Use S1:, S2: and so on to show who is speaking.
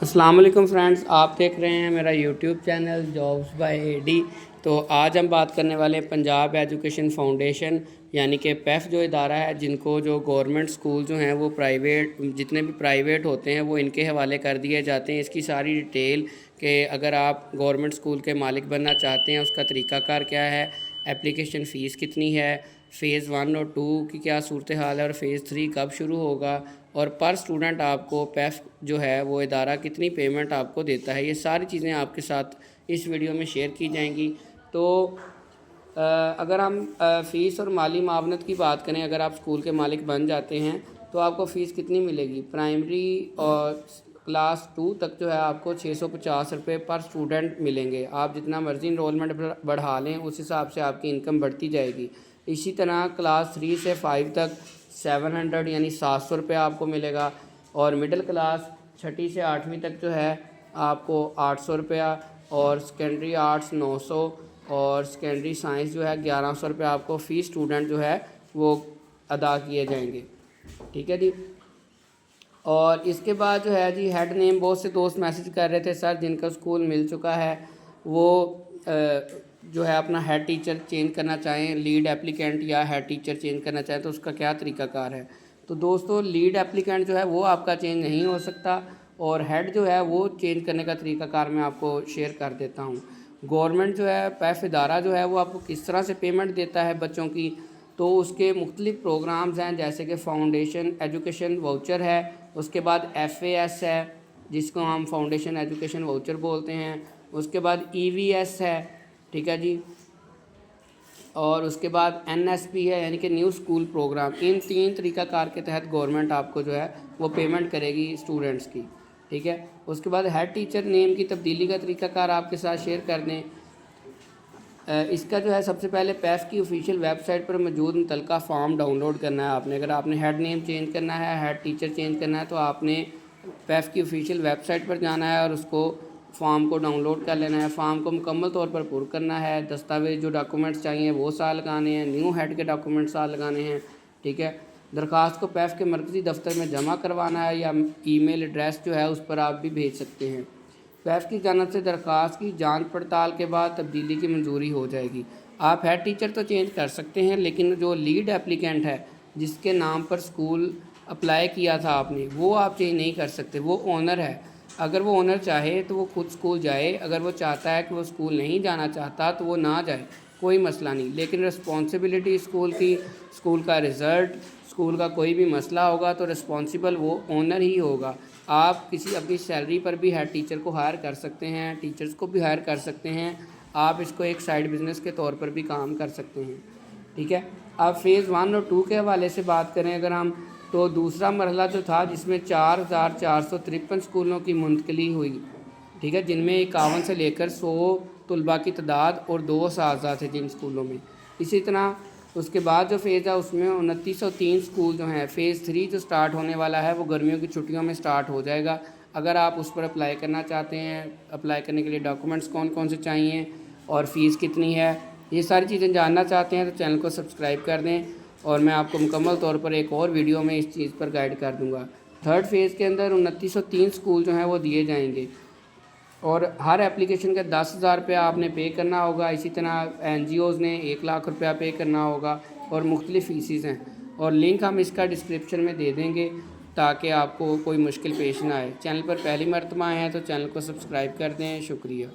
S1: अस्सलाम वालेकुम फ्रेंड्स, आप देख रहे हैं मेरा YouTube channel jobs by AD. तो आज हम बात करने वाले हैं पंजाब एजुकेशन फाउंडेशन यानी कि पैफ जो इदारा है, जिनको जो गवर्नमेंट स्कूल जो हैं वो प्राइवेट, जितने भी प्राइवेट होते हैं वो इनके हवाले कर दिए जाते हैं। इसकी सारी डिटेल कि अगर आप गवर्नमेंट स्कूल के मालिक बनना चाहते हैं उसका तरीक़ाकार क्या है, एप्लीकेशन फ़ीस कितनी है, फ़ेज़ 1 और 2 की क्या सूरत हाल है और फ़ेज़ 3 कब शुरू होगा, और पर स्टूडेंट आपको पैफ जो है वो इदारा कितनी पेमेंट आपको देता है, ये सारी चीज़ें आपके साथ इस वीडियो में शेयर की जाएंगी। तो अगर हम फ़ीस और माली मावनत की बात करें, अगर आप स्कूल के मालिक बन जाते हैं तो आपको फ़ीस कितनी मिलेगी। प्राइमरी और क्लास 2 तक जो है आपको 650 रुपये पर स्टूडेंट मिलेंगे। आप जितना मर्ज़ी इनरोलमेंट बढ़ा लें उस हिसाब से आपकी इनकम बढ़ती जाएगी। इसी तरह क्लास 3 से 5 तक 700 यानी 700 रुपये आपको मिलेगा, और मिडिल क्लास 6ठी से 8वीं तक जो है आपको 800 रुपया, और सेकेंडरी आर्ट्स 900, और सेकेंडरी साइंस जो है 1100 रुपये आपको फ़ी स्टूडेंट जो है वो अदा किए जाएंगे। ठीक है जी। और इसके बाद जो है जी हेड नेम, बहुत से दोस्त मैसेज कर रहे थे सर जिनका स्कूल मिल चुका है वो जो है अपना हेड टीचर चेंज करना चाहें, लीड एप्लीकेंट या हेड टीचर चेंज करना चाहें तो उसका क्या तरीक़ाकार है। तो दोस्तों, लीड एप्लीकेंट जो है वो आपका चेंज नहीं हो सकता, और हेड जो है वो चेंज करने का तरीक़ाकार मैं आपको शेयर कर देता हूँ। गवर्नमेंट जो है पैफ इदारा जो है वो आपको किस तरह से पेमेंट देता है बच्चों की, तो उसके मुख्तलिफ़ प्रोग्राम्स हैं, जैसे कि फाउंडेशन एजुकेशन वाउचर है, उसके बाद FAS है जिसको हम फाउंडेशन एजुकेशन वाउचर बोलते हैं, उसके बाद EVS है, ठीक है जी, और उसके बाद NSP है यानी कि न्यू स्कूल प्रोग्राम। इन 3 तरीक़ाकार के तहत गवर्नमेंट आपको जो है वो पेमेंट करेगी स्टूडेंट्स की। ठीक है। उसके बाद हेड टीचर नेम की तब्दीली का तरीक़ाकार आपके साथ शेयर कर दें। इसका जो है सबसे पहले पैफ की ऑफिशियल वेबसाइट पर मौजूद मुतलका फॉर्म डाउनलोड करना है आपने। अगर आपने हेड नेम चेंज करना है, हेड टीचर चेंज करना है, तो आपने पैफ की ऑफिशियल वेबसाइट पर जाना है और उसको फॉर्म को डाउनलोड कर लेना है। फॉर्म को मुकम्मल तौर पर पुर करना है। दस्तावेज़ जो डॉक्यूमेंट्स चाहिए वो साथ लगाने हैं, न्यू हेड के डॉक्यूमेंट्स साथ लगाने हैं। ठीक है। दरख्वास्त को पैफ के मरकज़ी दफ्तर में जमा करवाना है, या ईमेल एड्रेस जो है उस पर आप भी भेज सकते हैं। पैफ की जानिब से दरख्वास्त की जांच पड़ताल के बाद तब्दीली की मंजूरी हो जाएगी। आप हेड टीचर तो चेंज कर सकते हैं, लेकिन जो लीड एप्लीकेंट है जिसके नाम पर स्कूल अप्लाई किया था आपने, वो आप चेंज नहीं कर सकते। वो ओनर है। अगर वो ओनर चाहे तो वो खुद स्कूल जाए, अगर वो चाहता है कि वो स्कूल नहीं जाना चाहता तो वो ना जाए, कोई मसला नहीं। लेकिन रिस्पॉन्सिबिलिटी स्कूल की, स्कूल का रिज़ल्ट, स्कूल का कोई भी मसला होगा तो रिस्पॉन्सिबल वो ओनर ही होगा। आप किसी अपनी सैलरी पर भी हेड टीचर को हायर कर सकते हैं, टीचर्स को भी हायर कर सकते हैं। आप इसको एक साइड बिज़नेस के तौर पर भी काम कर सकते हैं। ठीक है। अब फ़ेज़ 1 और 2 के हवाले से बात करें अगर हम, तो दूसरा मरहला जो था जिसमें 4453 स्कूलों की मुंतकली हुई, ठीक है, जिनमें 51 से लेकर 100 तलबा की तादाद और 2 असातिज़ा थे जिन स्कूलों में। इसी तरह उसके बाद जो फ़ेज़ है उसमें 2903 स्कूल जो हैं, फ़ेज़ 3 जो स्टार्ट होने वाला है वो गर्मियों की छुट्टियों में स्टार्ट हो जाएगा। अगर आप उस पर अप्लाई करना चाहते हैं, अप्लाई करने के लिए डॉक्यूमेंट्स कौन कौन से चाहिए और फ़ीस कितनी है, ये सारी चीज़ें जानना चाहते हैं तो चैनल को सब्सक्राइब कर दें, और मैं आपको मुकम्मल तौर पर एक और वीडियो में इस चीज़ पर गाइड कर दूँगा। थर्ड फ़ेज़ के अंदर 2903 स्कूल जो हैं वो दिए जाएंगे, और हर एप्लीकेशन का 10,000 रुपया आपने पे करना होगा। इसी तरह NGOs ने 1 लाख रुपया पे करना होगा, और मुख्तलिफ़ फ़ीसेस हैं, और लिंक हम इसका डिस्क्रिप्शन में दे देंगे ताकि आपको कोई मुश्किल पेश ना आए। चैनल पर पहली मरतबा आए हैं तो चैनल को सब्सक्राइब कर दें। शुक्रिया।